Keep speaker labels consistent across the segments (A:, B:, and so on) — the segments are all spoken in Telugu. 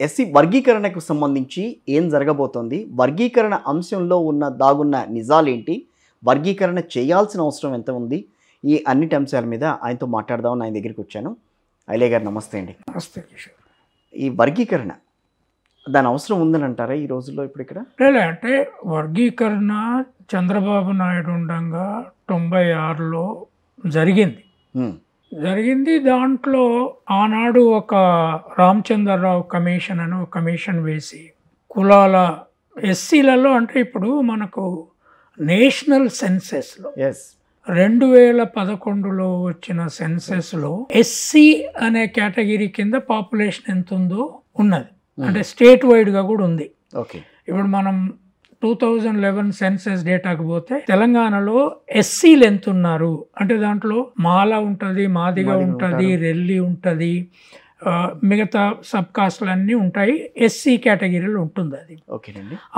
A: ఎస్సీ వర్గీకరణకు సంబంధించి ఏం జరగబోతోంది, వర్గీకరణ అంశంలో దాగున్న నిజాలేంటి, వర్గీకరణ చేయాల్సిన అవసరం ఎంత ఉంది, ఈ అన్నిటి అంశాల మీద ఆయనతో మాట్లాడదామని ఆయన దగ్గరికి వచ్చాను. ఐలయ్య గారు నమస్తే అండి.
B: నమస్తే కిషోర్.
A: ఈ వర్గీకరణ దాని అవసరం ఉందని అంటారా ఈ రోజుల్లో? ఇప్పుడు ఇక్కడ
B: అంటే వర్గీకరణ చంద్రబాబు నాయుడు ఉండగా 96లో జరిగింది. దాంట్లో ఆనాడు ఒక రామచంద్రరావు కమిషన్ అని ఒక కమిషన్ వేసి కులాల ఎస్సీలలో అంటే ఇప్పుడు మనకు నేషనల్ సెన్సెస్లో 2011లో వచ్చిన సెన్సెస్లో ఎస్సీ అనే కేటగిరీ కింద పాపులేషన్ ఎంత ఉందో ఉన్నది. అంటే స్టేట్ వైడ్గా కూడా ఉంది. ఇప్పుడు మనం 2011 సెన్సెస్ డేటాకు పోతే తెలంగాణలో ఎస్సీలు ఎంత ఉన్నారు అంటే దాంట్లో మాల ఉంటుంది, మాదిగ ఉంటుంది, రెల్లి ఉంటుంది, మిగతా సబ్ కాస్ట్లన్నీ ఉంటాయి. ఎస్సీ కేటగిరీలో ఉంటుంది అది.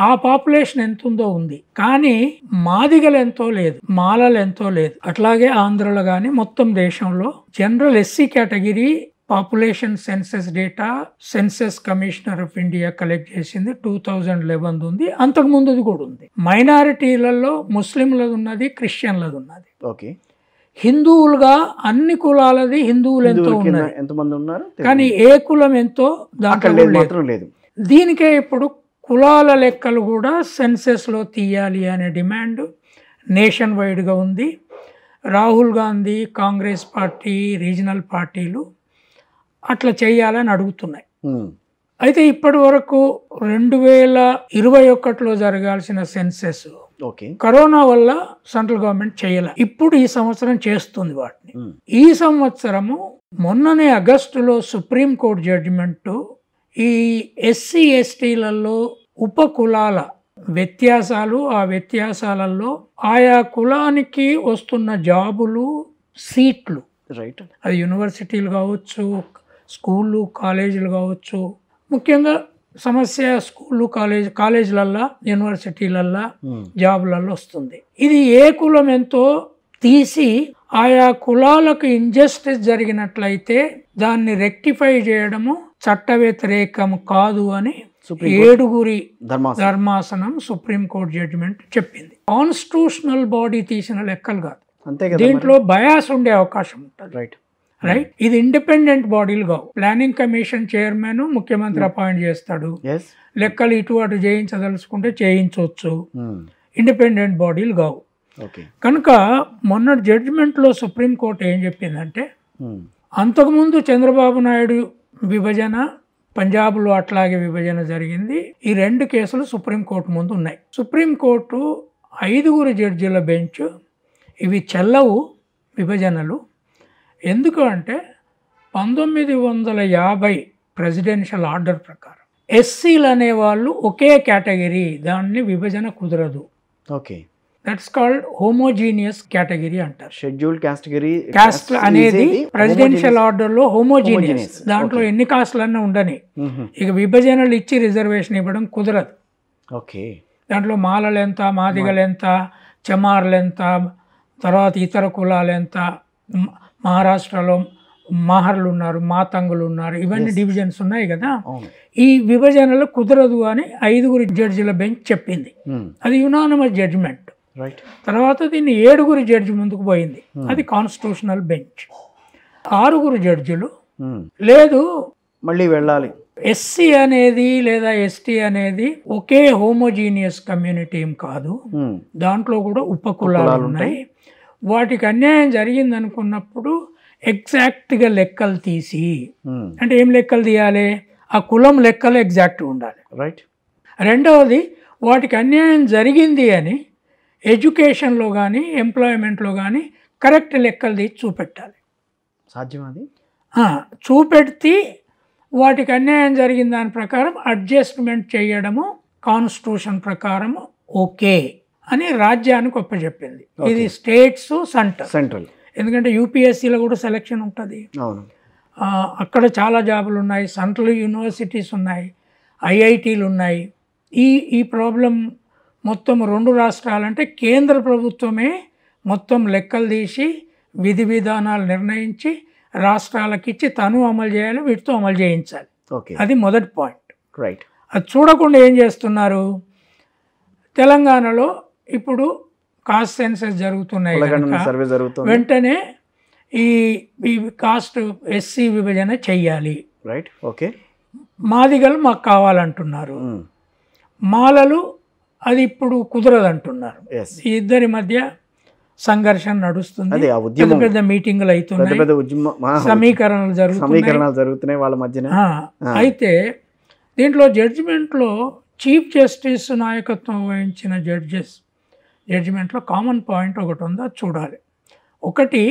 B: ఆ పాపులేషన్ ఎంత ఉందో ఉంది, కానీ మాదిగలు ఎంతో లేదు, మాలలు ఎంతో లేదు. అట్లాగే ఆంధ్రలో కానీ మొత్తం దేశంలో general SC category population census data senses commissioner of India collect చేసింది 2011 ఉంది. అంతకు ముందుది కూడా ఉంది. మైనారిటీలలో ముస్లింలది ఉన్నది, క్రిస్టియన్లది ఉన్నది. హిందువులుగా అన్ని కులాలది హిందువులు ఎంతో ఉన్నారు, కానీ ఏ కులం ఎంతో దాంట్లో లేదు. దీనికే ఇప్పుడు కులాల లెక్కలు కూడా సెన్సెస్ లో తీయాలి అనే డిమాండ్ నేషన్ వైడ్గా ఉంది. రాహుల్ గాంధీ, కాంగ్రెస్ పార్టీ, రీజనల్ పార్టీలు అట్లా చేయాలని అడుగుతున్నాయి. అయితే ఇప్పటి వరకు 2021లో జరగాల్సిన సెన్సెస్ కరోనా వల్ల సెంట్రల్ గవర్నమెంట్ చేయలే. ఇప్పుడు ఈ సంవత్సరం చేస్తుంది వాటిని. ఈ సంవత్సరము మొన్ననే ఆగస్టులో సుప్రీంకోర్టు జడ్జిమెంట్ ఈ ఎస్సీ ఎస్టీలలో ఉప కులాల వ్యత్యాసాలు, ఆ వ్యత్యాసాలలో ఆయా కులానికి వస్తున్న జాబులు, సీట్లు, అది యూనివర్సిటీలు కావచ్చు, స్కూళ్ళు కాలేజీలు కావచ్చు, ముఖ్యంగా సమస్య స్కూళ్ళు కాలేజీలల్లో, యూనివర్సిటీలల్లో, జాబులలో వస్తుంది. ఇది ఏ కులం ఎంతో తీసి ఆయా కులాలకు ఇంజస్టిస్ జరిగినట్లయితే దాన్ని రెక్టిఫై చేయడము చట్ట వ్యతిరేకం కాదు అని 7 ధర్మాసనం సుప్రీంకోర్టు జడ్జిమెంట్ చెప్పింది. కాన్స్టిట్యూషనల్ బాడీ తీసిన లెక్కలు కాదు. దీంట్లో బయాస్ ఉండే అవకాశం ఉంటుంది. రైట్. ఇది ఇండిపెండెంట్ బాడీలు కావు. ప్లానింగ్ కమిషన్ చైర్మన్ ముఖ్యమంత్రి అపాయింట్ చేస్తాడు. లెక్కలు ఇటు అటు చేయించదలుచుకుంటే చేయించవచ్చు. ఇండిపెండెంట్ బాడీలు కావు. కనుక మొన్నటి జడ్జిమెంట్లో సుప్రీంకోర్టు ఏం చెప్పిందంటే, అంతకుముందు చంద్రబాబు నాయుడు విభజన, పంజాబ్లో అట్లాగే విభజన జరిగింది. ఈ 2 కేసులు సుప్రీంకోర్టు ముందు ఉన్నాయి. సుప్రీంకోర్టు 5 జడ్జిల బెంచ్ ఇవి చెల్లవు విభజనలు. ఎందుకు అంటే 1950 ప్రెసిడెన్షియల్ ఆర్డర్ ప్రకారం ఎస్సీలు అనేవాళ్ళు ఒకే కేటగిరీ, దాన్ని విభజన కుదరదు. దట్స్ కాల్డ్ హోమోజీనియస్ కేటగిరీ అంటారు.
A: షెడ్యూల్డ్
B: కాస్ట్ అనేది ప్రెసిడెన్షియల్ ఆర్డర్ లో హోమోజీనియస్, దాంట్లో ఎన్ని కాస్ట్లన్నా ఉండని. ఇక విభజనలు ఇచ్చి రిజర్వేషన్ ఇవ్వడం కుదరదు. దాంట్లో మాలలు ఎంత, మాదిగలు ఎంత, చమార్లు ఎంత, తర్వాత ఇతర కులాలు ఎంత, మహారాష్ట్రలో మహర్లు ఉన్నారు, మాతంగులు ఉన్నారు, ఇవన్నీ డివిజన్స్ ఉన్నాయి కదా. ఈ విభజనలు కుదరదు అని 5 జడ్జిల బెంచ్ చెప్పింది. అది యునానిమస్ జడ్జిమెంట్. తర్వాత దీన్ని 7 జడ్జి ముందుకు పోయింది. అది కాన్స్టిట్యూషనల్ బెంచ్. 6 జడ్జిలు లేదు, మళ్ళీ వెళ్ళాలి. ఎస్సీ అనేది లేదా ఎస్టీ అనేది ఒకే హోమోజీనియస్ కమ్యూనిటీ ఏం కాదు, దాంట్లో కూడా ఉపకులాలు ఉన్నాయి. వాటికి అన్యాయం జరిగింది అనుకున్నప్పుడు ఎగ్జాక్ట్గా లెక్కలు తీసి, అంటే ఏం లెక్కలు తీయాలి, ఆ కులం లెక్కలు ఎగ్జాక్ట్గా ఉండాలి. రెండవది, వాటికి అన్యాయం జరిగింది అని ఎడ్యుకేషన్లో కానీ ఎంప్లాయ్మెంట్లో కానీ కరెక్ట్ లెక్కలు తీసి చూపెట్టాలి.
A: సాధ్యమది
B: చూపెడితే వాటికి అన్యాయం జరిగిన దాని ప్రకారం అడ్జస్ట్మెంట్ చేయడము కాన్స్టిట్యూషన్ ప్రకారము ఓకే అని రాజ్యానికి ఒప్పచెప్పింది. ఇది స్టేట్స్, సెంట్రల్. ఎందుకంటే యూపీఎస్సీలో కూడా సెలక్షన్ ఉంటుంది. అక్కడ చాలా జాబులు ఉన్నాయి, సెంట్రల్ యూనివర్సిటీస్ ఉన్నాయి, ఐఐటీలు ఉన్నాయి. ఈ ప్రాబ్లం మొత్తం 2 రాష్ట్రాలంటే కేంద్ర ప్రభుత్వమే మొత్తం లెక్కలు తీసి విధి విధానాలు నిర్ణయించి రాష్ట్రాలకు ఇచ్చి తను అమలు చేయాలి, వీటితో అమలు చేయించాలి. అది మొదటి పాయింట్.
A: రైట్.
B: అది చూడకుండా ఏం చేస్తున్నారు, తెలంగాణలో ఇప్పుడు కాస్ట్ సెన్సెస్ జరుగుతున్నాయి కనుక
A: సర్వే జరుగుతుంది,
B: వెంటనే ఈ కాస్ట్ ఎస్సీ విభజన చెయ్యాలి.
A: రైట్. ఓకే.
B: మాదిగలు మాకు కావాలంటున్నారు, మాలలు అది ఇప్పుడు కుదరదంటున్నారు. ఈ ఇద్దరి మధ్య సంఘర్షణ నడుస్తుంది, పెద్ద పెద్ద మీటింగులు అవుతున్నాయి, సమీకరణలు
A: జరుగుతున్నాయి వాళ్ళ మధ్యన.
B: అయితే దీంట్లో జడ్జిమెంట్లో చీఫ్ జస్టిస్ నాయకత్వం వహించిన జడ్జిమెంట్లో కామన్ పాయింట్ ఒకటి ఉందో చూడాలి. ఒకటి,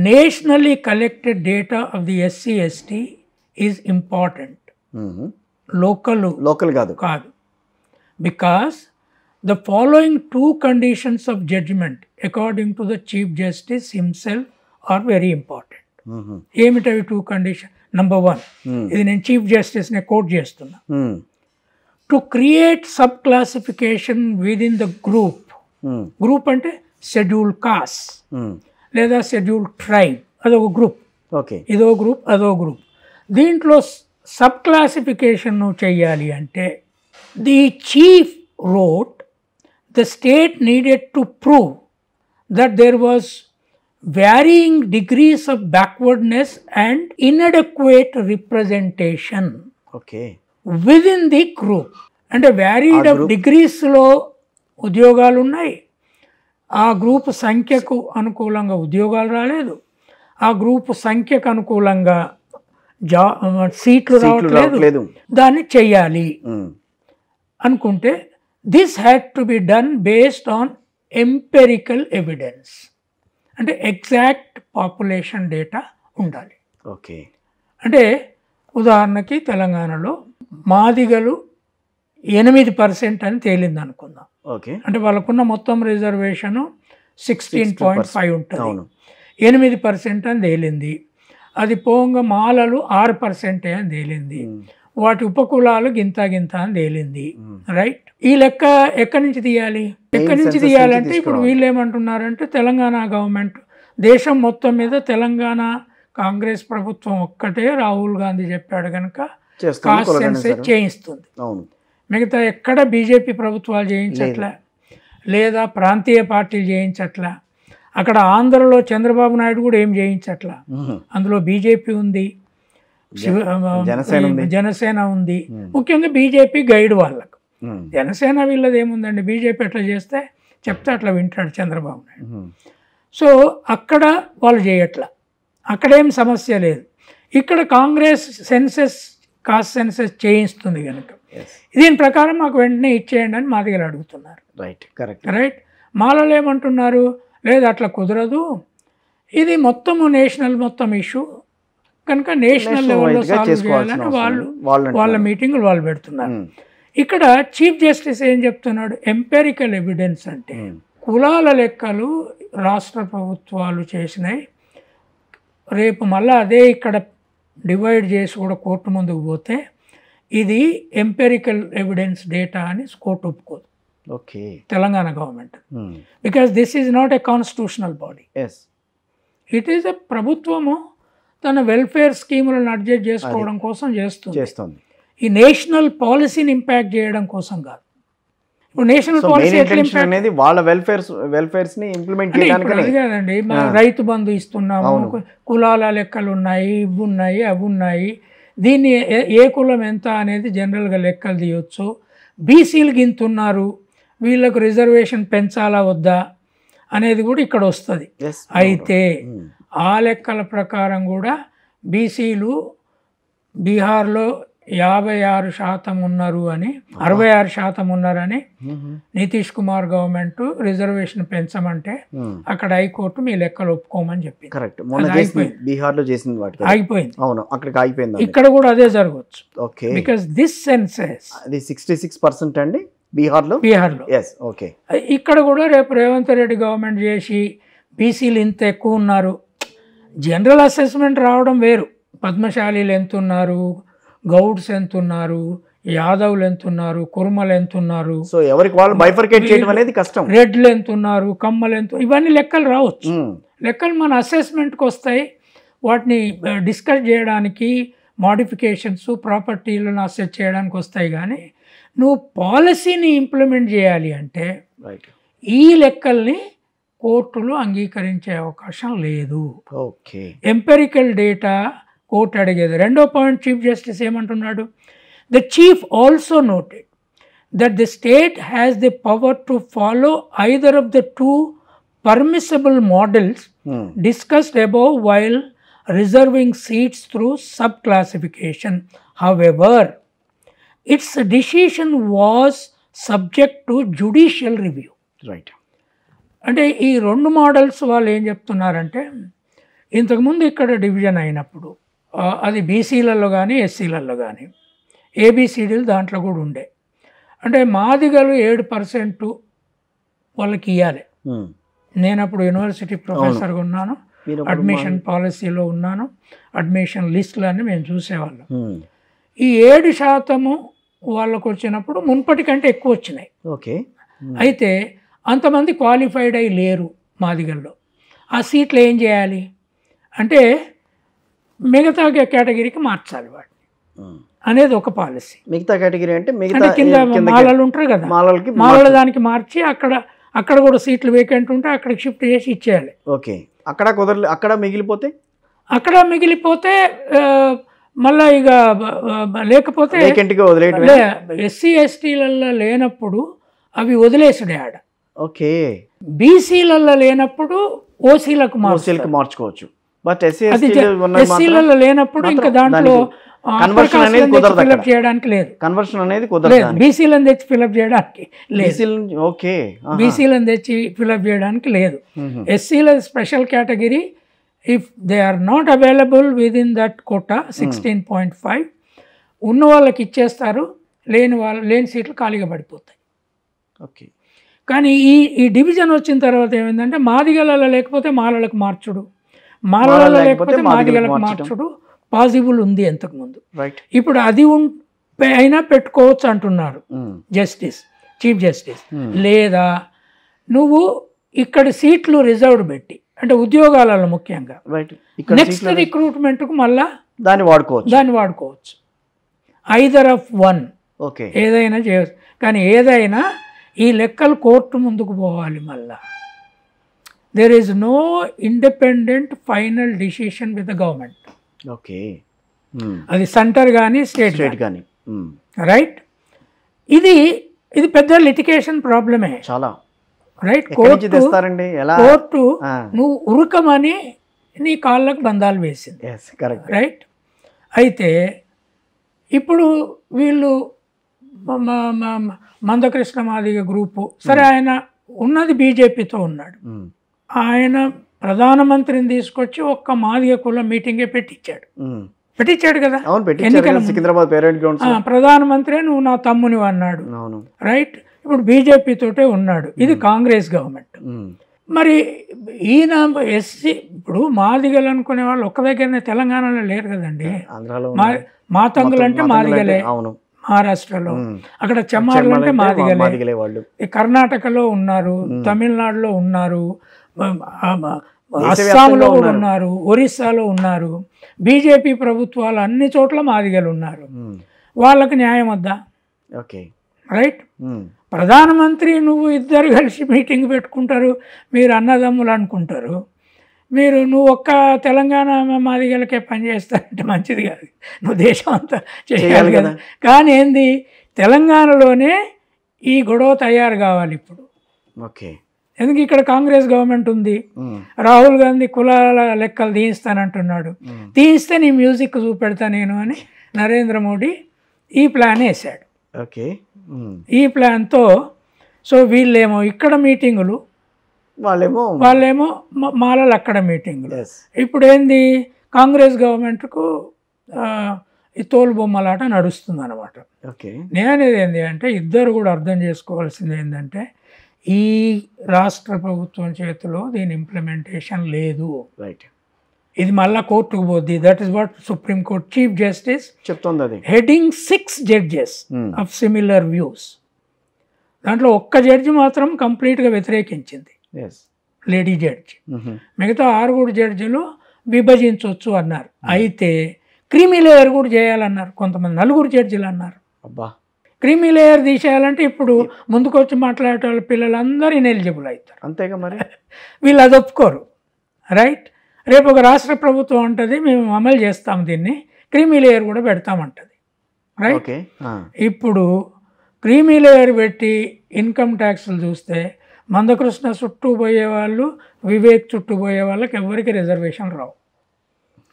B: nationally collected data of the SC ST is important, local కాదు. Because the following two conditions of judgment according to the chief justice himself are very important. ఏమిటవి టూ కండిషన్? నెంబర్ 1, ఇది నేను చీఫ్ జస్టిస్ని కోట్ చేస్తున్నా. To create sub classification within the group అంటే షెడ్యూల్ కాస్ట్ లేదా షెడ్యూల్ ట్రైబ్, అదొక గ్రూప్. ఓకే, ఇదో గ్రూప్ అదో గ్రూప్. దీంట్లో సబ్ క్లాసిఫికేషన్ చెయ్యాలి అంటే the chief wrote the state needed to prove that there was varying degrees of backwardness and inadequate representation within the group. అంటే varied of degrees లో ఉద్యోగాలు ఉన్నాయి, ఆ గ్రూప్ సంఖ్యకు అనుకూలంగా ఉద్యోగాలు రాలేదు, ఆ గ్రూప్ సంఖ్యకు అనుకూలంగా సీట్లు రావట్లేదు, దాన్ని చెయ్యాలి అనుకుంటే this had to be done based on empirical evidence. అంటే ఎగ్జాక్ట్ పాపులేషన్ డేటా ఉండాలి. ఓకే, అంటే ఉదాహరణకి తెలంగాణలో మాదిగలు 8% అని తేలింది అనుకుందాం. ఓకే, అంటే వాళ్ళకున్న మొత్తం రిజర్వేషను 16.5 ఉంటుంది, 8% అని తేలింది. అది పోగా మాలలు 6% అని తేలింది, వాటి ఉపకులాలు గింత అని తేలింది. రైట్, ఈ లెక్క ఎక్కడి నుంచి తీయాలంటే ఇప్పుడు వీళ్ళు ఏమంటున్నారంటే తెలంగాణ గవర్నమెంట్ దేశం మొత్తం మీద తెలంగాణ కాంగ్రెస్ ప్రభుత్వం ఒక్కటే రాహుల్ గాంధీ చెప్పాడు కనుక కాస్ట్ సెన్సస్ చేయిస్తుంది. మిగతా ఎక్కడ బీజేపీ ప్రభుత్వాలు చేయించట్లే, లేదా ప్రాంతీయ పార్టీలు చేయించట్లా. అక్కడ ఆంధ్రలో చంద్రబాబు నాయుడు కూడా ఏం చేయించట్లా, అందులో బీజేపీ ఉంది, జనసేన ఉంది. ముఖ్యంగా బీజేపీ గైడ్ వాళ్ళకు. జనసేన వీళ్ళది ఏముందండి, బీజేపీ ఎట్లా చేస్తే చెప్తే అట్లా వింటాడు చంద్రబాబు నాయుడు. సో అక్కడ వాళ్ళు చేయట్లా, అక్కడేం సమస్య లేదు. ఇక్కడ కాంగ్రెస్ కాస్ట్ సెన్సెస్ చేయిస్తుంది కనుక దీని ప్రకారం మాకు వెంటనే ఇచ్చేయండి అని మాదిగలు అడుగుతున్నారు. రైట్, మాలలు ఏమంటున్నారు, లేదు అట్లా కుదరదు, ఇది నేషనల్ ఇష్యూ కనుక నేషనల్ లెవెల్లో సాల్వ్ చేయాలని వాళ్ళ మీటింగులు వాళ్ళు పెడుతున్నారు. ఇక్కడ చీఫ్ జస్టిస్ ఏం చెప్తున్నాడు, ఎంపెరికల్ ఎవిడెన్స్ అంటే కులాల లెక్కలు రాష్ట్ర ప్రభుత్వాలు చేసినాయి, రేపు మళ్ళీ అదే ఇక్కడ డివైడ్ చేసి కూడా కోర్టు ముందుకు పోతే ఇది ఎంపెరికల్ ఎవిడెన్స్ డేటా అని కోర్టు ఒప్పుకోదు. Okay, Telangana government, because this is not a constitutional body. It is a ప్రభుత్వము తన వెల్ఫేర్ స్కీములను అడ్జస్ట్ చేసుకోవడం కోసం చేస్తుంది, ఈ నేషనల్ పాలసీని ఇంపాక్ట్ చేయడం కోసం కాదు. ఇప్పుడు నేషనల్ పాలసీ
A: అనేది వాళ్ళ వెల్ఫేర్స్ ని ఇంప్లిమెంట్ చేయడానికి
B: కాదండి. రైతు బంధు ఇస్తున్నాము, కులాల లెక్కలు ఉన్నాయి, ఇవి ఉన్నాయి, అవి ఉన్నాయి, దీన్ని ఏ కులం ఎంత అనేది జనరల్గా లెక్కలు తీయొచ్చు. బీసీలకు ఇంత ఉన్నారు, వీళ్ళకు రిజర్వేషన్ పెంచాలా వద్దా అనేది కూడా ఇక్కడ వస్తుంది. అయితే ఆ లెక్కల ప్రకారం కూడా బీసీలు బీహార్లో 56% ఉన్నారు అని, 66% ఉన్నారని నితీష్ కుమార్ గవర్నమెంట్ రిజర్వేషన్ పెంచమంటే అక్కడ హైకోర్టు మీ లెక్కలు ఒప్పుకోమని చెప్పింది. ఆగిపోయింది. ఇక్కడ కూడా అదే జరగవచ్చు. బికాస్ దిస్ సెన్సెస్
A: 66% అండి బీహార్లో.
B: ఇక్కడ కూడా రేపు రేవంత్ రెడ్డి గవర్నమెంట్ చేసి బీసీలు ఇంత ఎక్కువ ఉన్నారు, జనరల్ అసెస్మెంట్ రావడం వేరు, పద్మశాలీలు ఎంత ఉన్నారు, గౌడ్స్ ఎంత ఉన్నారు, యాదవ్లు ఎంత ఉన్నారు, కుర్మలు ఎంత ఉన్నారు,
A: సో ఎవరికి వాళ్ళు బైఫర్కేట్ చేయడం అనేది కష్టం,
B: రెడ్లు ఎంత ఉన్నారు, కమ్మలు ఎంత, ఇవన్నీ లెక్కలు రావచ్చు. లెక్కలు మన అసెస్మెంట్కి వస్తాయి, వాటిని డిస్కస్ చేయడానికి మోడిఫికేషన్స్ ప్రాపర్టీలను అసెస్ చేయడానికి వస్తాయి. కానీ నువ్వు పాలసీని ఇంప్లిమెంట్ చేయాలి అంటే ఈ లెక్కల్ని కోర్టులు అంగీకరించే అవకాశం లేదు.
A: ఓకే,
B: ఎంపెరికల్ డేటా కోర్టు అడిగేది. రెండో పాయింట్ చీఫ్ జస్టిస్ ఏమంటున్నాడు? The chief also noted that the state has the power to follow either of the two permissible models discussed above while reserving seats through subclassification. However, its decision was subject to judicial review.
A: Right.
B: అంటే ఈ రెండు మోడల్స్ వాళ్ళు ఏం చెప్తున్నారంటే, ఇంతకుముందు ఇక్కడ డివిజన్ అయినప్పుడు అది బీసీలలో కానీ ఎస్సీలలో కానీ ఏబిసిడీలు దాంట్లో కూడా ఉండే. అంటే మాదిగలు 7% వాళ్ళకి ఇవ్వాలి. నేను అప్పుడు యూనివర్సిటీ ప్రొఫెసర్గా ఉన్నాను, అడ్మిషన్ పాలసీలో ఉన్నాను, అడ్మిషన్ లిస్టులన్నీ మేము చూసేవాళ్ళం. ఈ 7% వాళ్ళకు వచ్చినప్పుడు మున్పటి కంటే ఎక్కువ వచ్చినాయి.
A: ఓకే,
B: అయితే అంతమంది క్వాలిఫైడ్ అయి లేరు మాదిగల్లో. ఆ సీట్లు ఏం చేయాలి అంటే మిగతా కేటగిరీకి మార్చాలి వాటిని అనేది ఒక పాలసీ.
A: మిగతా కేటగిరీ అంటే మిగతా
B: కింద మాలలు ఉంటారు కదా, మాలల దానికి మార్చి అక్కడ కూడా సీట్లు వేకెంట్ ఉంటే అక్కడికి షిఫ్ట్ చేసి ఇచ్చేయాలి.
A: ఓకే, అక్కడ కుదరలే, అక్కడ మిగిలిపోతే మళ్ళీ ఇక లేకపోతే ఎస్సీ ఎస్టీలలో లేనప్పుడు అవి వదిలేసుడే ఆడ. ఓకే,
B: బీసీలలో లేనప్పుడు ఓసీలకు
A: మార్చుకోవచ్చు. బట్
B: ఎస్సీలలో లేనప్పుడు ఇంకా దాంట్లో ఫిల్అప్ చేయడానికి లేదు,
A: కన్వర్షన్ అనేది కుదరదు.
B: బీసీలను తెచ్చి ఫిల్అప్ చేయడానికి లేదు.
A: ఓకే,
B: బీసీలను తెచ్చి ఫిల్అప్ చేయడానికి లేదు. ఎస్సీల special category if they are not available with in that quota 16.5 ఉన్న వాళ్ళకి ఇచ్చేస్తారు, లేని సీట్లు ఖాళీగా పడిపోతాయి.
A: ఓకే,
B: కానీ ఈ డివిజన్ వచ్చిన తర్వాత ఏమైందంటే మాదిగలలో లేకపోతే మాలలకు మార్చుడు, మాలలలో లేకపోతే మాదిగలకు మార్చుడు పాసిబుల్ ఉంది అంతకుముందు. ఇప్పుడు అది అయినా పెట్టుకోవచ్చు అంటున్నారు చీఫ్ జస్టిస్. లేదా నువ్వు ఇక్కడ సీట్లు రిజర్వ్డ్ పెట్టి, అంటే ఉద్యోగాలలో ముఖ్యంగా నెక్స్ట్ రిక్రూట్మెంట్కు మళ్ళా దాన్ని వాడుకోవచ్చు. ఐదర్ ఆఫ్ వన్ ఏదైనా చేయవచ్చు. కానీ ఏదైనా ఈ లెక్కలు కోర్టు ముందుకు పోవాలి. మళ్ళా there is no independent final decision with the government.
A: Okay,
B: అది సెంటర్ కానీ స్టేట్
A: కానీ,
B: రైట్. ఇది పెద్ద లిటిగేషన్ ప్రాబ్లమే
A: చాలా,
B: రైట్. కోర్టు నువ్వు ఉరకమని నీ కాళ్ళకు బంధాలు వేసింది, రైట్. అయితే ఇప్పుడు వీళ్ళు మందకృష్ణ మాదిగ గ్రూపు, సరే ఆయన ఉన్నది బీజేపీతో ఉన్నాడు, ఆయన ప్రధానమంత్రిని తీసుకొచ్చి ఒక్క మాదిగ కుల మీటింగే పెట్టించాడు కదా ఎన్నికల. ప్రధానమంత్రి నువ్వు నా తమ్ముని అన్నాడు, రైట్. ఇప్పుడు బీజేపీ తోటే ఉన్నాడు, ఇది కాంగ్రెస్ గవర్నమెంట్. మరి ఈయన ఎస్సీ, ఇప్పుడు మాదిగలు అనుకునే వాళ్ళు ఒక్క దగ్గరనే తెలంగాణలో లేరు కదండి. మాతంగులు అంటే మాదిగలే మహారాష్ట్రలో, అక్కడ చెమ్మార్లు అంటే మాదిగలే, కర్ణాటకలో ఉన్నారు, తమిళనాడులో ఉన్నారు, అస్సాంలో కూడా ఉన్నారు, ఒరిస్సాలో ఉన్నారు. బీజేపీ ప్రభుత్వాలు అన్ని చోట్ల మాదిగలు ఉన్నారు. వాళ్ళకి న్యాయం వద్దా?
A: Okay,
B: right. ప్రధానమంత్రి నువ్వు ఇద్దరు కలిసి మీటింగ్ పెట్టుకుంటారు, మీరు అన్నదమ్ములు అనుకుంటారు, నువ్వు ఒక్క తెలంగాణ మాదిగలకే పనిచేస్తానంటే మంచిది కాదు, నువ్వు దేశం అంతా చేయాలి కదా. కానీ ఏంది, తెలంగాణలోనే ఈ గొడవ తయారు కావాలి ఇప్పుడు.
A: ఓకే,
B: ఎందుకు ఇక్కడ కాంగ్రెస్ గవర్నమెంట్ ఉంది, రాహుల్ గాంధీ కులాల లెక్కలు తీయిస్తానంటున్నాడు, తీయిస్తే నీ మ్యూజిక్ చూపెడతా నేను అని నరేంద్ర మోడీ ఈ ప్లాన్ వేశాడు.
A: ఓకే,
B: ఈ ప్లాన్తో సో వీళ్ళేమో ఇక్కడ మీటింగులు, వాళ్ళేమో మాలలు అక్కడ మీటింగులు. ఇప్పుడు ఏంది, కాంగ్రెస్ గవర్నమెంట్కు ఈ తోలుబొమ్మలాట నడుస్తుంది అనమాట. నేనేది ఏంటి అంటే ఇద్దరు కూడా అర్థం చేసుకోవాల్సింది ఏంటంటే ఈ రాష్ట్ర ప్రభుత్వం చేతిలో దీని ఇంప్లిమెంటేషన్ లేదు,
A: రైట్.
B: ఇది మళ్ళా కోర్టుకు పోద్ది. That is what supreme court chief justice
A: చెప్తుంది. అది
B: heading 6 judges of similar views, దాంట్లో ఒక్క జడ్జి మాత్రం కంప్లీట్గా వ్యతిరేకించింది, లేడీ జడ్జి. మిగతా 6 జడ్జిలు విభజించవచ్చు అన్నారు. అయితే క్రీమీ లేయర్ కూడా చేయాలన్నారు కొంతమంది, 4 జడ్జిలు అన్నారు.
A: అబ్బా,
B: క్రీమీ లేయర్ తీసేయాలంటే ఇప్పుడు ముందుకొచ్చి మాట్లాడే వాళ్ళ పిల్లలందరూ ఇనెలిజిబుల్ అవుతారు.
A: అంతేగా మరి.
B: వీళ్ళు అది ఒప్పుకోరు. రైట్. రేపు ఒక రాష్ట్ర ప్రభుత్వం అంటది మేము అమలు చేస్తాం దీన్ని, క్రీమీ లేయర్ కూడా పెడతామంటది. రైట్. ఇప్పుడు క్రీమీ లేయర్ పెట్టి ఇన్కమ్ ట్యాక్స్లు చూస్తే మందకృష్ణ చుట్టూ పోయే వాళ్ళు, వివేక్ చుట్టూ పోయే వాళ్ళకి ఎవరికి రిజర్వేషన్ రావు.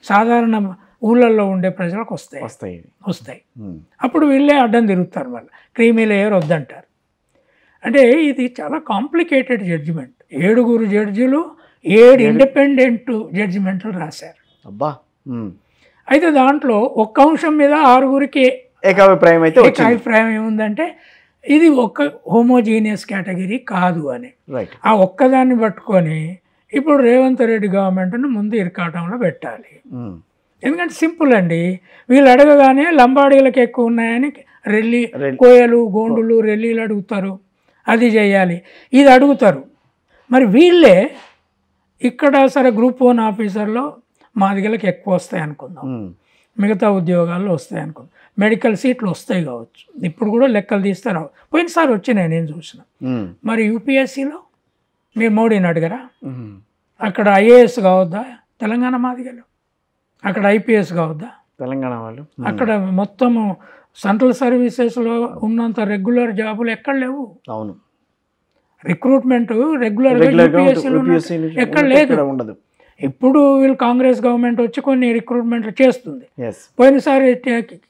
B: సాధారణ ఊళ్ళల్లో ఉండే ప్రజలకు వస్తాయి. అప్పుడు వీళ్ళే అడ్డం తిరుగుతారు, మళ్ళీ క్రీమీ లేయర్ వద్దంటారు. అంటే ఇది చాలా కాంప్లికేటెడ్ జడ్జిమెంట్. 7 జడ్జిలు 7 ఇండిపెండెంట్ జడ్జిమెంట్లు రాశారు.
A: అబ్బా.
B: అయితే దాంట్లో ఒక్క అంశం మీద 6
A: ఏకాభిప్రాయం అయితే
B: ఏకాభిప్రాయం ఏముందంటే ఇది ఒక హోమోజీనియస్ కేటగిరీ కాదు అని. ఆ ఒక్కదాన్ని పట్టుకొని ఇప్పుడు రేవంత్ రెడ్డి గవర్నమెంట్ను ముందు ఇరకాటంలో పెట్టాలి. ఎందుకంటే సింపుల్ అండి, వీళ్ళు అడగగానే లంబాడీలకు ఎక్కువ ఉన్నాయని రెల్లి, కోయలు, గోండులు, రెల్లీలు అడుగుతారు, అది చేయాలి, ఇది అడుగుతారు. మరి వీళ్ళే ఇక్కడ సరే గ్రూప్ 1 ఆఫీసర్లో మాదిగలకు ఎక్కువ వస్తాయి అనుకుందాం, మిగతా ఉద్యోగాల్లో వస్తాయి అనుకుందాం, మెడికల్ సీట్లు వస్తాయి కావచ్చు, ఇప్పుడు కూడా లెక్కలు తీస్తారు. పోయినసారి వచ్చినాయి నేను చూసిన. మరి యూపీఎస్సీలో మీరు మోడీని అడిగారా? అక్కడ ఐఏఎస్ కావద్దా తెలంగాణ మాదిగలు? అక్కడ ఐపీఎస్ కావద్దా
A: తెలంగాణ వాళ్ళు?
B: అక్కడ మొత్తము సెంట్రల్ సర్వీసెస్లో ఉన్నంత రెగ్యులర్ జాబులు ఎక్కడ లేవు.
A: అవును.
B: రిక్రూట్మెంట్ రెగ్యులర్గా ఎక్కడ లేదు, ఉండదు. ఇప్పుడు వీళ్ళు కాంగ్రెస్ గవర్నమెంట్ వచ్చి కొన్ని రిక్రూట్మెంట్లు చేస్తుంది. పోయినసారి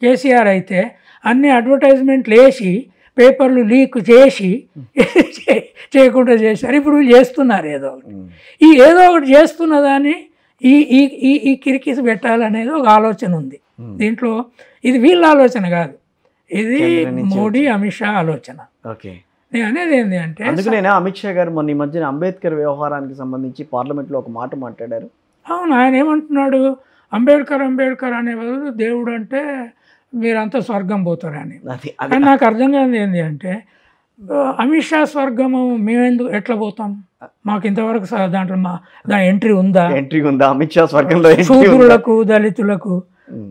B: కేసీఆర్ అయితే అన్ని అడ్వర్టైజ్మెంట్లు వేసి పేపర్లు లీక్ చేసి చేయకుండా చేశారు. ఇప్పుడు వీళ్ళు చేస్తున్నారు ఏదో ఒకటి. ఈ ఏదో ఒకటి చేస్తున్న దాన్ని ఈ కిరికిసి పెట్టాలనేది ఒక ఆలోచన ఉంది దీంట్లో. ఇది వీళ్ళ ఆలోచన కాదు, ఇది మోడీ అమిత్ షా ఆలోచన. నేను అనేది ఏంటి అంటే,
A: అందుకనే అమిత్ షా గారు మొన్న ఈ మధ్యన అంబేద్కర్ వ్యవహారానికి సంబంధించి పార్లమెంట్లో ఒక మాట మాట్లాడారు.
B: అవును, ఆయన ఏమంటున్నాడు, అంబేద్కర్ అనే బదులు దేవుడు అంటే మీరంతా స్వర్గం పోతారని. కానీ నాకు అర్థం కాదు ఏంటి అంటే, అమిత్ షా స్వర్గము మేమెందుకు ఎట్లా పోతాం? మాకు ఇంతవరకు దాంట్లో దాని ఎంట్రీ ఉందా?
A: అమిత్ షా స్వర్గంలో
B: శూద్రులకు, దళితులకు.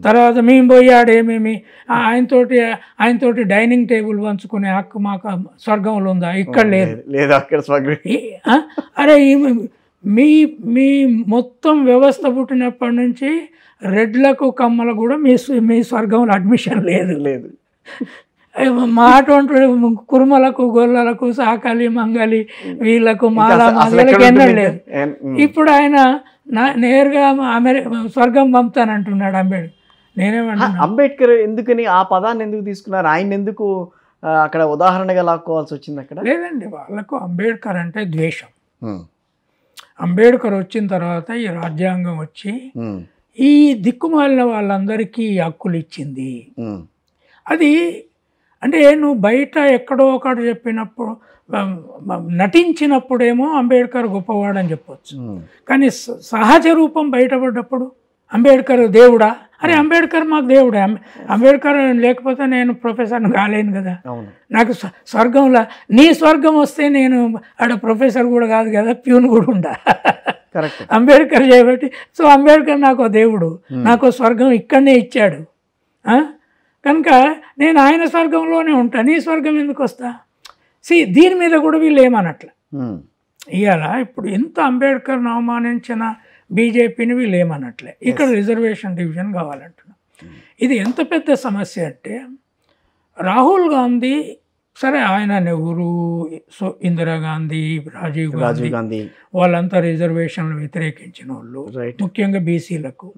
B: తర్వాత మేము పోయాడేమేమి ఆయనతోటి డైనింగ్ టేబుల్ పంచుకునే హక్కు మాకు స్వర్గంలో ఉందా? ఇక్కడ లేదు.
A: అక్కడ స్వర్గం.
B: అరే మీ మొత్తం వ్యవస్థ పుట్టినప్పటి నుంచి రెడ్లకు, కమ్మలకు కూడా మీ స్వర్గంలో అడ్మిషన్ లేదు. మా అటువంటి కుర్మలకు, గొల్లలకు, సాకాలి, మంగలి, వీళ్ళకు, మాలకి ఎన్నడూ లేదు. ఇప్పుడు ఆయన నేరుగా స్వర్గం పంపుతానంటున్నాడు అంబేద్కర్. నేనేమంటున్నా,
A: అంబేద్కర్ ఎందుకని ఆ పదాన్ని ఎందుకు తీసుకున్నారు? ఆయన ఎందుకు అక్కడ ఉదాహరణగా లాక్కోవాల్సి వచ్చింది? అక్కడ
B: లేదండి, వాళ్ళకు అంబేద్కర్ అంటే ద్వేషం. అంబేద్కర్ వచ్చిన తర్వాత ఈ రాజ్యాంగం వచ్చి ఈ దిక్కుమాలిన వాళ్ళందరికీ హక్కులు ఇచ్చింది. అది అంటే నువ్వు బయట ఎక్కడో ఒకటి చెప్పినప్పుడు, నటించినప్పుడేమో అంబేద్కర్ గొప్పవాడని చెప్పొచ్చు, కానీ సహజ రూపం బయటపడ్డప్పుడు అంబేద్కర్ దేవుడా? అరే అంబేద్కర్ మాకు దేవుడే. అంబేద్కర్ లేకపోతే నేను ప్రొఫెసర్ని కాలేను కదా. నాకు స్వర్గంలో నీ స్వర్గం వస్తే నేను ఆడ ప్రొఫెసర్ కూడా కాదు కదా, ప్యూన్ కూడా ఉండా. అంబేద్కర్ చేయబట్టి సో అంబేద్కర్ నాకు దేవుడు, నాకు స్వర్గం ఇక్కడనే ఇచ్చాడు కనుక నేను ఆయన స్వర్గంలోనే ఉంటా, నీ స్వర్గం ఎందుకు వస్తా? దీని మీద కూడా వీళ్ళు ఏమనట్ల. ఇవాళ ఇప్పుడు ఎంత అంబేద్కర్ని అవమానించిన బీజేపీని వీళ్ళు ఏమనట్లే. ఇక్కడ రిజర్వేషన్ డివిజన్ కావాలంటున్నా. ఇది ఎంత పెద్ద సమస్య అంటే, రాహుల్ గాంధీ సరే ఆయన నెహ్రూ, ఇందిరాగాంధీ, రాజీవ్ గాంధీ వాళ్ళంతా రిజర్వేషన్లు వ్యతిరేకించిన వాళ్ళు, ముఖ్యంగా బీసీలకు.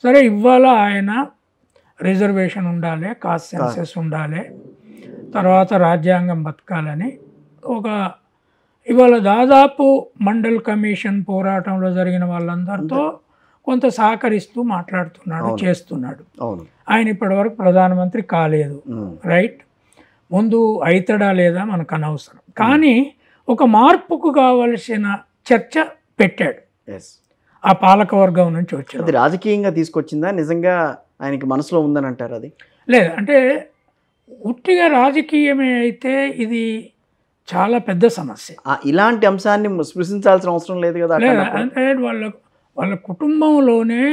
B: సరే ఇవాళ ఆయన రిజర్వేషన్ ఉండాలి, కాస్ట్ సెన్సెస్ ఉండాలి, తర్వాత రాజ్యాంగం బతకాలని ఇవాళ దాదాపు మండల్ కమిషన్ పోరాటంలో జరిగిన వాళ్ళందరితో కొంత సహకరిస్తూ మాట్లాడుతున్నాడు, చేస్తున్నాడు. ఆయన ఇప్పటివరకు ప్రధానమంత్రి కాలేదు, రైట్? ముందు అవుతాడా లేదా మనకు అనవసరం, కానీ ఒక మార్పుకు కావలసిన చర్చ పెట్టాడు. ఆ పాలకవర్గం నుంచి వచ్చింది.
A: అది రాజకీయంగా తీసుకొచ్చిందా, నిజంగా ఆయనకి మనసులో ఉందని అంటారు? అది
B: లేదు అంటే ఉట్టిగా రాజకీయమే అయితే ఇది చాలా పెద్ద సమస్య.
A: ఇలాంటి అంశాన్ని స్పృశించాల్సిన అవసరం లేదు కదా.
B: అంటే వాళ్ళ కుటుంబంలోనే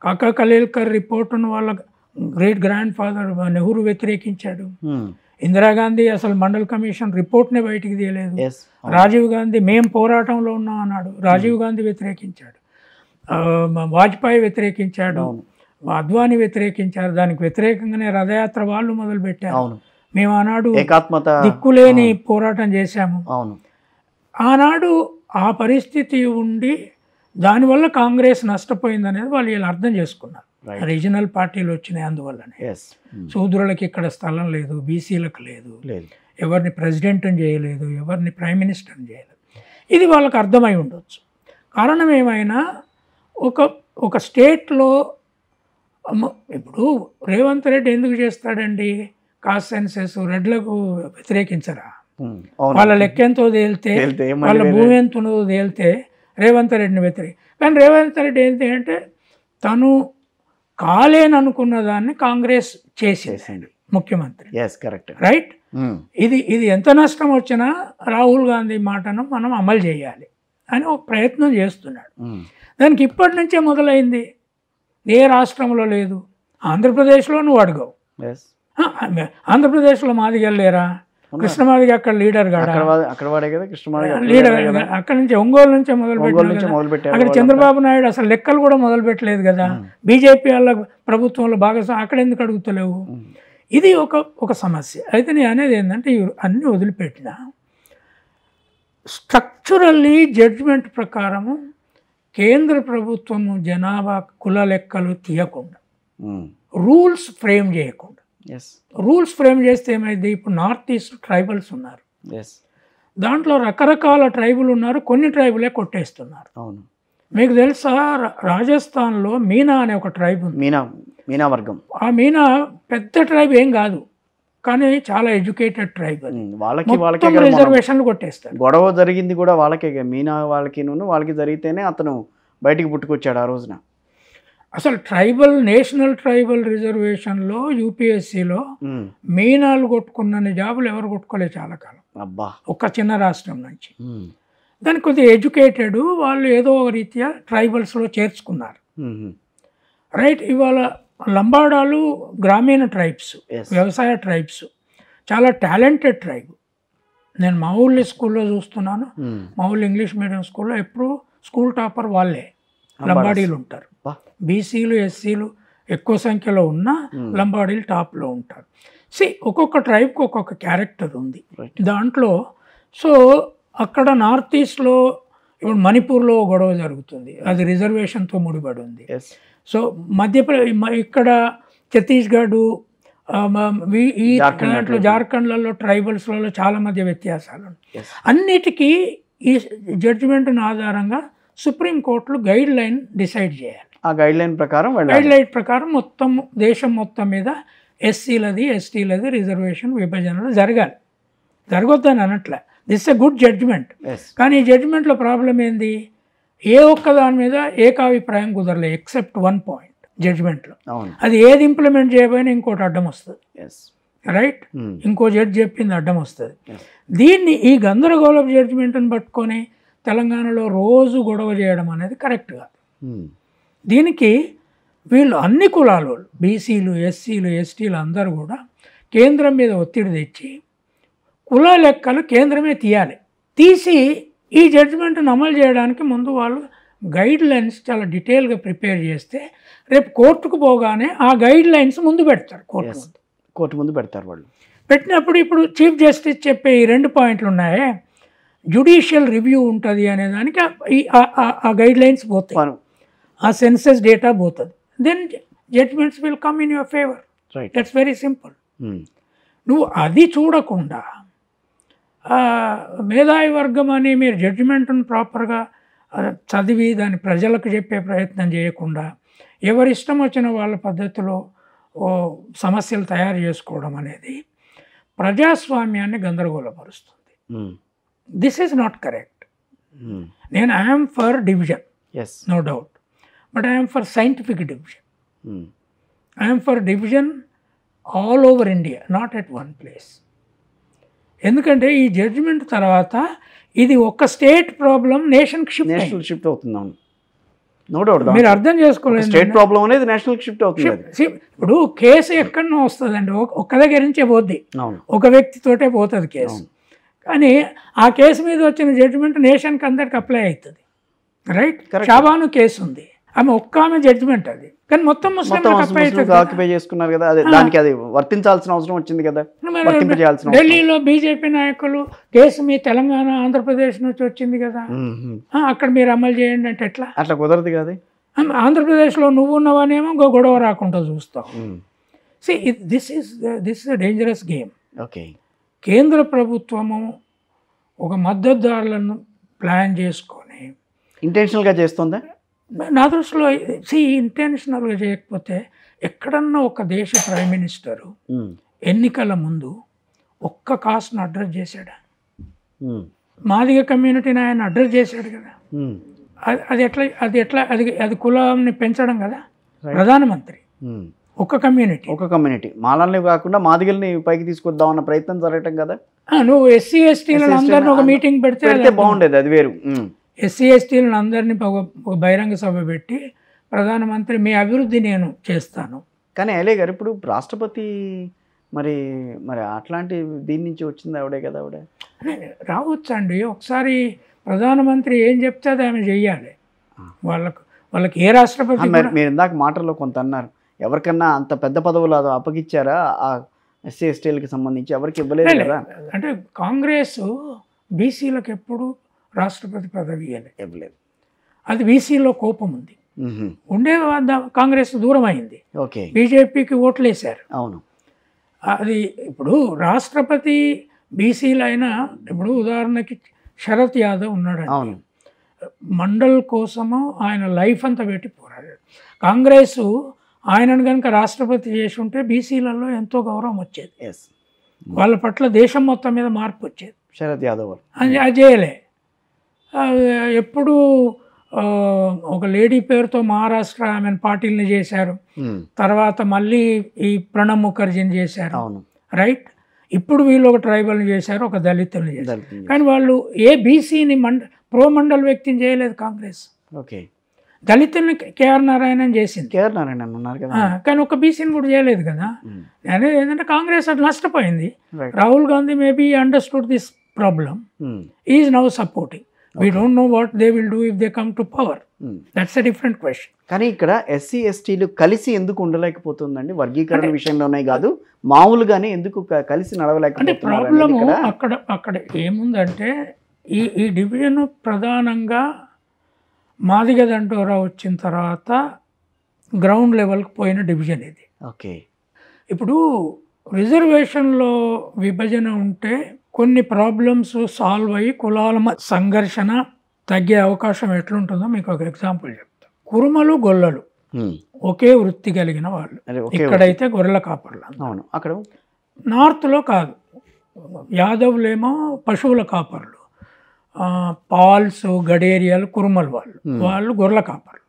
B: కాకా కలేల్కర్ రిపోర్టును వాళ్ళ గ్రేట్ గ్రాండ్ ఫాదర్ నెహ్రూ వ్యతిరేకించాడు. ఇందిరాగాంధీ అసలు మండల్ కమిషన్ రిపోర్ట్నే బయటికి తీయలేదు. రాజీవ్ గాంధీ మేం పోరాటంలో ఉన్నాం అన్నాడు, రాజీవ్ గాంధీ వ్యతిరేకించాడు. వాజ్పేయి వ్యతిరేకించాడు, అద్వానీ వ్యతిరేకించారు. దానికి వ్యతిరేకంగానే రథయాత్ర వాళ్ళు మొదలుపెట్టారు. మేము ఆనాడు దిక్కులేని పోరాటం చేశాము. ఆనాడు ఆ పరిస్థితి ఉండి దానివల్ల కాంగ్రెస్ నష్టపోయిందనేది వాళ్ళు ఇలా అర్థం చేసుకున్నారు. రీజనల్ పార్టీలు వచ్చినాయి అందువల్లనే. శూద్రులకి ఇక్కడ స్థలం లేదు, బీసీలకు లేదు, ఎవరిని ప్రెసిడెంట్ని చేయలేదు, ఎవరిని ప్రైమ్ మినిస్టర్ని చేయలేదు. ఇది వాళ్ళకి అర్థమై ఉండొచ్చు. కారణం ఏమైనా ఒక స్టేట్లో ఇప్పుడు రేవంత్ రెడ్డి ఎందుకు చేస్తాడండి కాస్ట్ సెన్సెస్? రెడ్లకు వ్యతిరేకించరా? వాళ్ళ లెక్కెంతో తేలితే, వాళ్ళ భూమి ఎంత ఉన్నదో తేలితే రేవంత్ రెడ్డిని కానీ రేవంత్ రెడ్డి ఏంటి అంటే తను కాలేననుకున్న దాన్ని కాంగ్రెస్ చేసేసింది ముఖ్యమంత్రి. రైట్. ఇది ఎంత నష్టం వచ్చినా రాహుల్ గాంధీ మాటను మనం అమలు చేయాలి అని ఒక ప్రయత్నం చేస్తున్నాడు. దానికి ఇప్పటి నుంచే మొదలైంది. ఏ రాష్ట్రంలో లేదు. ఆంధ్రప్రదేశ్లో నువ్వు అడగవు. ఆంధ్రప్రదేశ్లో మాదిగలు లేరా? కృష్ణమాదిగ అక్కడ లీడర్ కాడా? లీడర్ అక్కడ నుంచి ఒంగోలు నుంచే మొదలుపెట్టారు. అక్కడ చంద్రబాబు నాయుడు అసలు లెక్కలు కూడా మొదలు పెట్టలేదు కదా. బీజేపీ వాళ్ళ ప్రభుత్వంలో భాగస్వామ్యం అక్కడ ఎందుకు అడుగుతలేవు? ఇది ఒక సమస్య. అయితే నేను అనేది ఏంటంటే అన్నీ వదిలిపెట్టిన స్ట్రక్చరల్లీ జడ్జిమెంట్ ప్రకారము కేంద్ర ప్రభుత్వము జనాభా కుల లెక్కలు తీయకుండా, రూల్స్ ఫ్రేమ్ చేయకుండా, రూల్స్ ఫ్రేమ్ చేస్తే ఏమైంది? ఇప్పుడు నార్త్ ఈస్ట్ ట్రైబల్స్ ఉన్నారు, దాంట్లో రకరకాల ట్రైబుల్ ఉన్నారు, కొన్ని ట్రైబులే కొట్టేస్తున్నారు. మీకు తెలుసా రాజస్థాన్లో మీనా అనే ఒక ట్రైబ్ ఉంది. మీనా వర్గం. ఆ మీనా పెద్ద ట్రైబ్ ఏం కాదు, కానీ చాలా ఎడ్యుకేటెడ్ ట్రైబ్. వాళ్ళకి రిజర్వేషన్లు కొట్టేస్తారు.
A: గొడవ జరిగింది కూడా వాళ్ళకే. మీనా వాళ్ళకి జరిగితేనే అతను బయటికి పుట్టుకొచ్చాడు ఆ రోజున.
B: అసలు నేషనల్ ట్రైబల్ రిజర్వేషన్లో యూపీఎస్సీలో మీనాలు కొట్టుకున్న జాబులు ఎవరు కొట్టుకోలేదు చాలా కాలం. ఒక చిన్న రాష్ట్రం నుంచి. దానికి కొద్దిగా ఎడ్యుకేటెడ్ వాళ్ళు ఏదో ఒక రీత్యా ట్రైబల్స్లో చేర్చుకున్నారు. రైట్. ఇవాళ లంబాడాలు గ్రామీణ ట్రైబ్స్, వ్యవసాయ ట్రైబ్స్, చాలా టాలెంటెడ్ ట్రైబ్. నేను మా ఊళ్ళో స్కూల్లో చూస్తున్నాను. మా ఊళ్ళో ఇంగ్లీష్ మీడియం స్కూల్లో ఎప్పుడు స్కూల్ టాపర్ వాళ్ళే లంబాడీలు ఉంటారు. బీసీలు ఎస్సీలు ఎక్కువ సంఖ్యలో ఉన్న లంబాడీలు టాప్లో ఉంటారు. ఒక్కొక్క ట్రైబ్కి ఒక్కొక్క క్యారెక్టర్ ఉంది దాంట్లో. సో అక్కడ నార్త్ ఈస్ట్లో ఇప్పుడు మణిపూర్లో గొడవ జరుగుతుంది, అది రిజర్వేషన్తో ముడిపడి ఉంది. సో ఇక్కడ ఛత్తీస్గఢ్, ఈ దాంట్లో జార్ఖండ్లలో ట్రైబల్స్లలో చాలా మధ్య వ్యత్యాసాలు ఉన్నాయి. అన్నిటికీ ఈ జడ్జిమెంట్ను ఆధారంగా సుప్రీంకోర్టులు గైడ్ లైన్ డిసైడ్ చేయాలి.
A: ఆ గైడ్ లైన్
B: ప్రకారం మొత్తం దేశం మొత్తం మీద ఎస్సీలది ఎస్టీలది రిజర్వేషన్ విభజనలు జరగొద్దని అనట్లే. This a good judgment. కానీ ఈ జడ్జిమెంట్లో ప్రాబ్లం ఏంది? ఏ ఒక్క దాని మీద ఏకాభిప్రాయం కుదరలేదు ఎక్సెప్ట్ 1 పాయింట్ జడ్జిమెంట్లో. అది ఏది ఇంప్లిమెంట్ చేయబోయినా ఇంకోటి అడ్డం వస్తుంది. రైట్. ఇంకో జడ్జి చెప్పింది అడ్డం వస్తుంది. దీన్ని ఈ గందరగోళపు జడ్జిమెంట్ని పట్టుకొని తెలంగాణలో రోజు గొడవ చేయడం అనేది కరెక్ట్ కాదు. దీనికి వీళ్ళు అన్ని కులాలు, బీసీలు ఎస్సీలు ఎస్టీలు అందరూ కూడా కేంద్రం మీద ఒత్తిడి తెచ్చి కుల లెక్కలు కేంద్రమే తీసి ఈ జడ్జిమెంట్ను అమలు చేయడానికి ముందు వాళ్ళు గైడ్ లైన్స్ చాలా డీటెయిల్గా ప్రిపేర్ చేస్తే రేపు కోర్టుకు పోగానే ఆ గైడ్ లైన్స్ ముందు పెడతారు.
A: కోర్టు ముందు పెడతారు. వాళ్ళు
B: పెట్టినప్పుడు ఇప్పుడు చీఫ్ జస్టిస్ చెప్పే ఈ 2 పాయింట్లు ఉన్నాయే, జ్యుడిషియల్ రివ్యూ ఉంటుంది అనే దానికి ఆ గైడ్ లైన్స్ పోతాయి, ఆ సెన్సస్ డేటా పోతుంది. Then judgements will come in your favour. That's very simple. నువ్వు అది చూడకుండా మేధావి వర్గం అని మీరు జడ్జిమెంట్ను ప్రాపర్గా చదివి దాన్ని ప్రజలకు చెప్పే ప్రయత్నం చేయకుండా ఎవరిష్టం వచ్చిన వాళ్ళ పద్ధతిలో సమస్యలు తయారు చేసుకోవడం అనేది ప్రజాస్వామ్యాన్ని గందరగోళపరుస్తుంది. This is not correct. నేను I'm for division, no doubt, but I'm for scientific division. I'm for division all over India, not at one place. ఎందుకంటే ఈ జడ్జిమెంట్ తర్వాత ఇది ఒక స్టేట్ ప్రాబ్లం నేషన్కి షిఫ్ట్ అవుతుంది.
A: నో డౌట్
B: మీరు అర్థం చేసుకోలేదు.
A: స్టేట్ ప్రాబ్లం అనేది నేషనల్ షిఫ్ట్ అవుతుంది అది.
B: ఇప్పుడు కేసు ఎక్కడనో వస్తుందండి, ఒక్క దగ్గర నుంచే పోద్ది,
A: అవును
B: ఒక వ్యక్తితోటే పోతుంది కేసు. కానీ ఆ కేసు మీద వచ్చిన జడ్జిమెంట్ నేషన్కి అందరికి అప్లై అవుతుంది, రైట్? షాబాను కేసు ఉంది, ఆమె ఒక్క ఆమె జడ్జిమెంట్ అది, కానీ మొత్తం ముస్లింలకు అప్లై అవుతుంది.
A: ఆక్యుపై చేసుకున్నారు కదా, అదే దానికి అది వర్తించాల్సిన అవసరం వచ్చింది కదా, వర్తింపజేయాల్సిన.
B: ఢిల్లీలో బీజేపీ నాయకులు కేసు మీ తెలంగాణ ఆంధ్రప్రదేశ్ నుంచి వచ్చింది కదా, అక్కడ మీరు అమలు చేయండి అంటే ఎట్లా?
A: అట్లా కుదరదు కదా.
B: ఆంధ్రప్రదేశ్లో నువ్వు ఉన్నవానేమో గొడవ రాకుండా చూస్తావు. See this is the dangerous game.
A: Okay,
B: కేంద్ర ప్రభుత్వము ఒక మద్దతుదారులను ప్లాన్ చేసుకొని
A: ఇంటెన్షనల్గా చేస్తుందా?
B: నా దృష్టిలో ఇంటెన్షనల్గా చేయకపోతే ఎక్కడన్నా ఒక దేశ ప్రైమ్ మినిస్టరు ఎన్నికల ముందు ఒక్క కాస్ట్ను అడ్రస్ చేశాడా? మాదిగ కమ్యూనిటీని ఆయన అడ్రస్ చేశాడు కదా. అది కులాన్ని పెంచడం కదా ప్రధానమంత్రి. ఒక కమ్యూనిటీ
A: మాలల్ని కాకుండా మాదిగల్ని పైకి తీసుకొద్దాం అన్న ప్రయత్నం జరగటం కదా.
B: నువ్వు ఎస్సీ ఎస్టీలను అందరినీ ఒక మీటింగ్ పెడితే
A: బాగుండేది, అది వేరు.
B: ఎస్సీ ఎస్టీలను అందరినీ ఒక బహిరంగ సభ పెట్టి ప్రధానమంత్రి మీ అభివృద్ధి నేను చేస్తాను.
A: కానీ అలే గారు ఇప్పుడు రాష్ట్రపతి మరి అట్లాంటి దీని నుంచి వచ్చింది ఆవిడే కదా. ఆవిడ
B: రావచ్చండి, ఒకసారి ప్రధానమంత్రి ఏం చెప్తే అది ఆమె చెయ్యాలి. వాళ్ళకి ఏ రాష్ట్రపతి.
A: మీరు ఇందాక మాటల్లో కొంత అన్నారు, ఎవరికన్నా అంత పెద్ద పదవులు అది అప్పగిచ్చారా ఆ ఎస్సీ ఎస్టీలకి సంబంధించి? ఎవరికి ఇవ్వలేదు కదా.
B: అంటే కాంగ్రెస్ బీసీలకు ఎప్పుడు రాష్ట్రపతి పదవి ఇవ్వలేదు. అది బీసీలో కోపం ఉంది, ఉండే కాంగ్రెస్ దూరం అయింది, బీజేపీకి ఓట్లు వేశారు.
A: అవును,
B: అది ఇప్పుడు రాష్ట్రపతి బీసీలు అయినా, ఇప్పుడు ఉదాహరణకి శరత్ యాదవ్ ఉన్నాడు,
A: అవును,
B: మండల్ కోసము ఆయన లైఫ్ అంతా పెట్టి పోరాడాడు. కాంగ్రెస్ ఆయనను కనుక రాష్ట్రపతి చేసి ఉంటే బీసీలలో ఎంతో గౌరవం వచ్చేది, వాళ్ళ పట్ల దేశం మొత్తం మీద మార్పు వచ్చేది.
A: శరత్ యాదవ్
B: అది చేయలే. ఎప్పుడు ఒక లేడీ పేరుతో మహారాష్ట్ర ఆమెను పార్టీలని చేశారు, తర్వాత మళ్ళీ ఈ ప్రణబ్ ముఖర్జీని చేశారు, రైట్? ఇప్పుడు వీళ్ళు ఒక ట్రైబల్ని చేశారు, ఒక దళితుల్ని చేశారు. కానీ వాళ్ళు ఏ బీసీని ప్రో మండల్ వ్యక్తిని చేయలేదు కాంగ్రెస్.
A: ఓకే,
B: దళితుల్ని కేఆర్ నారాయణ చేసింది,
A: కేఆర్ నారాయణ ఉన్నారు కదా,
B: కానీ ఒక బీసీని కూడా చేయలేదు కదా. అనేది ఏంటంటే కాంగ్రెస్ అది నష్టపోయింది. Rahul Gandhi maybe understood this problem, is now supporting. We don't know what they will do if they come to power. That's a different question.
A: కానీ ఇక్కడ ఎస్సీ ఎస్టీలు కలిసి ఎందుకు ఉండలేకపోతుందండి? వర్గీకరణ విషయంలోనే కాదు, మామూలుగానే ఎందుకు కలిసి నడవలేకపోతున్నారు?
B: అంటే ప్రాబ్లమ్ అక్కడ ఏముందంటే ఈ డివిజన్ ప్రధానంగా మాదిగ దండోరా వచ్చిన తర్వాత గ్రౌండ్ లెవెల్కి పోయిన డివిజన్ ఇది.
A: ఓకే,
B: ఇప్పుడు రిజర్వేషన్లో విభజన ఉంటే కొన్ని ప్రాబ్లమ్స్ సాల్వ్ అయ్యి కులాల సంఘర్షణ తగ్గే అవకాశం ఎట్లుంటుందో మీకు ఒక ఎగ్జాంపుల్ చెప్తా. కురుమలు గొల్లలు ఒకే వృత్తి కలిగిన వాళ్ళు, ఇక్కడైతే గొర్రెల కాపర్లు.
A: అవును, అక్కడ
B: నార్త్లో కాదు, యాదవులేమో పశువుల కాపర్లు, పాల్స్ గడేరియాలు కురుమలు వాళ్ళు గొర్రెల కాపర్లు.